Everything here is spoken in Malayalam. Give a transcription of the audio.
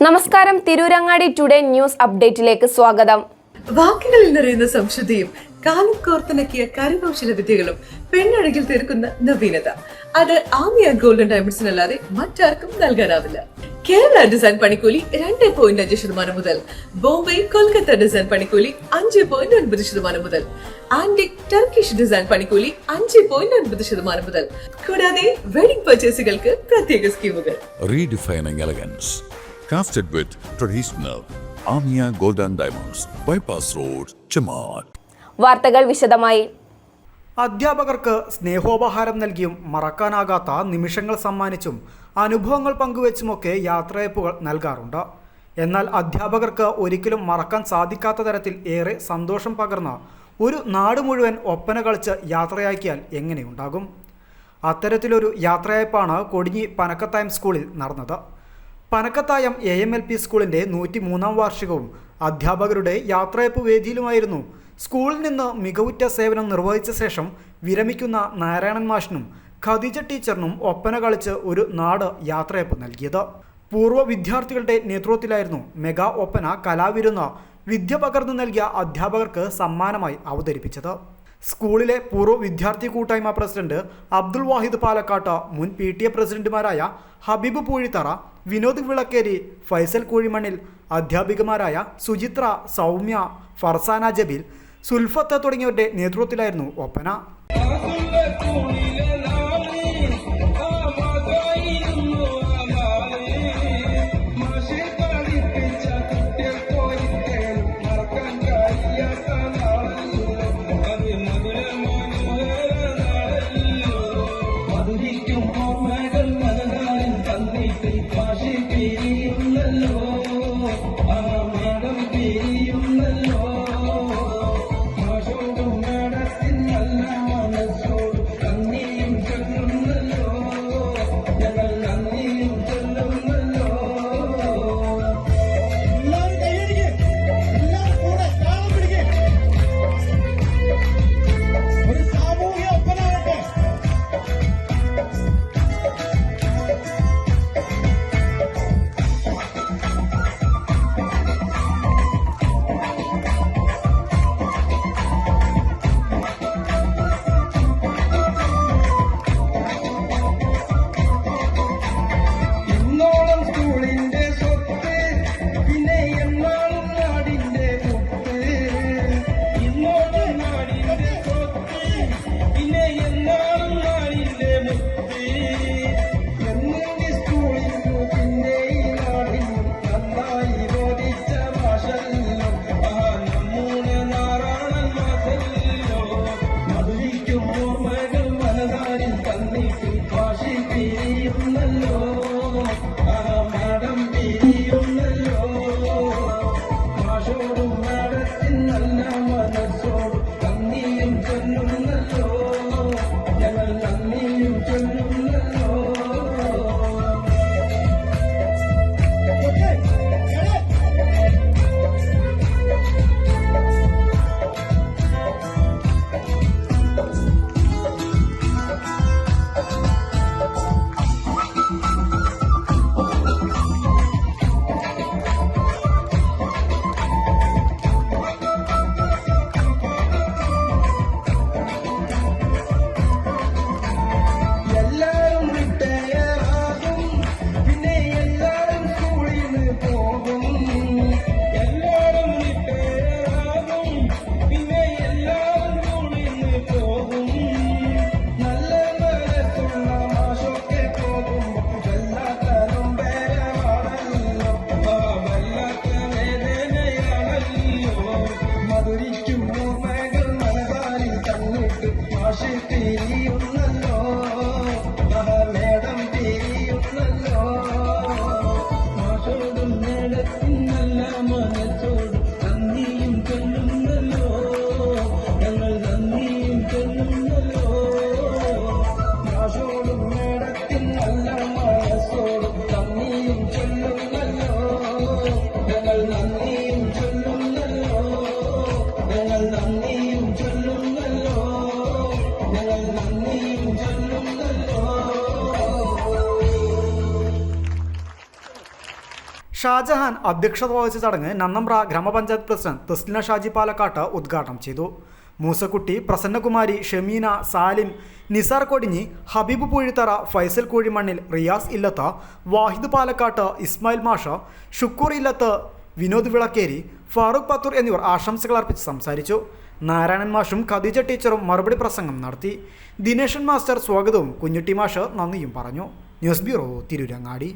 നമസ്കാരം, തിരൂരങ്ങാടി ടുഡേ ന്യൂസ് അപ്ഡേറ്റിലേക്ക് സ്വാഗതം. വാക്കുകളിൽ നിറയുന്ന സംശുദ്ധിയും കാലം കോർത്തിണക്കിയ കരകൗശല വിദ്യകളും പെണ്ണഴകിൽ തീർക്കുന്ന നവീനത അത് ആമിയ ഗോൾഡൻ ഡയമണ്ട്സിനല്ലാതെ മറ്റാർക്കും നൽകാനാവില്ല. കേരള ഡിസൈൻ പണിക്കൂലി 2.5% മുതൽ, ബോംബെ കൊൽക്കത്ത ഡിസൈൻ പണിക്കൂലി 5.9% മുതൽ, ആന്റിക് ടർക്കിഷ് ഡിസൈൻ പണിക്കൂലി 5.9% മുതൽ, കൂടാതെ വെഡിംഗ് പർച്ചേസുകൾക്ക് പ്രത്യേക സ്കീമുകൾ. Redefining elegance, crafted with traditional Amia Golden Diamonds, Bypass Road, Chamat. വാർത്തകൾ വിശദമായി. അധ്യാപകർക്ക് സ്നേഹോപഹാരം നൽകിയും മറക്കാനാകാത്ത നിമിഷങ്ങൾ സമ്മാനിച്ചും അനുഭവങ്ങൾ പങ്കുവെച്ചുമൊക്കെ യാത്രയയപ്പുകൾ നൽകാറുണ്ട്. എന്നാൽ അധ്യാപകർക്ക് ഒരിക്കലും മറക്കാൻ സാധിക്കാത്ത തരത്തിൽ ഏറെ സന്തോഷം പകർന്ന ഒരു നാട് മുഴുവൻ ഒപ്പന കളിച്ച് യാത്രയാക്കിയാൽ എങ്ങനെയുണ്ടാകും? അത്തരത്തിലൊരു യാത്രയയപ്പാണ് കൊടിഞ്ഞി പനക്കത്തായം സ്കൂളിൽ നടന്നത്. പനക്കത്തായം AMLP സ്കൂളിൻ്റെ 103-ാം വാർഷികവും അധ്യാപകരുടെ യാത്രയയപ്പ് വേദിയിലുമായിരുന്നു സ്കൂളിൽ നിന്ന് മികവുറ്റ സേവനം നിർവഹിച്ച ശേഷം വിരമിക്കുന്ന നാരായണൻ മാഷിനും ഖദീജ ടീച്ചറിനും ഒപ്പന കളിച്ച് ഒരു നാട് യാത്രയയപ്പ് നൽകിയത്. പൂർവ്വ വിദ്യാർത്ഥികളുടെ നേതൃത്വത്തിലായിരുന്നു മെഗാ ഒപ്പന കലാവിരുന്ന് വിദ്യ പകർന്നു നൽകിയ അധ്യാപകർക്ക് സമ്മാനമായി അവതരിപ്പിച്ചത്. സ്കൂളിലെ പൂർവ്വ വിദ്യാർത്ഥി കൂട്ടായ്മ പ്രസിഡന്റ് അബ്ദുൾ വാഹിദ് പാലക്കാട്ട്, മുൻ PTA പ്രസിഡന്റുമാരായ ഹബീബ് പൂഴിത്തറ, വിനോദ് വിളക്കേരി, ഫൈസൽ കൂഴിമണ്ണിൽ, അധ്യാപികമാരായ സുചിത്ര, സൗമ്യ, ഫർസാന ജബീൽ, സുൽഫത്ത് തുടങ്ങിയവരുടെ നേതൃത്വത്തിലായിരുന്നു ഒപ്പന. ഷാജഹാൻ അധ്യക്ഷത വഹിച്ച ചടങ്ങ് നന്നമ്പ്ര ഗ്രാമപഞ്ചായത്ത് പ്രസിഡന്റ് തസ്ലിന ഷാജി പാലക്കാട്ട് ഉദ്ഘാടനം ചെയ്തു. മൂസക്കുട്ടി, പ്രസന്നകുമാരി, ഷമീന, സാലിം, നിസാർ കൊടിഞ്ഞി, ഹബീബ് പൂഴിത്തറ, ഫൈസൽ കൂഴിമണ്ണിൽ, റിയാസ് ഇല്ലത്ത്, വാഹിദ് പാലക്കാട്ട്, ഇസ്മായിൽ മാഷ, ഷുക്കൂർ ഇല്ലത്ത്, വിനോദ് വിളക്കേരി, ഫാറൂഖ് പത്തൂർ എന്നിവർ ആശംസകൾ അർപ്പിച്ച് സംസാരിച്ചു. നാരായണൻ മാഷും ഖദീജ ടീച്ചറും മറുപടി പ്രസംഗം നടത്തി. ദിനേശൻ മാസ്റ്റർ സ്വാഗതവും കുഞ്ഞുട്ടി മാഷ് നന്ദിയും പറഞ്ഞു. News bureau, Tirurangadi.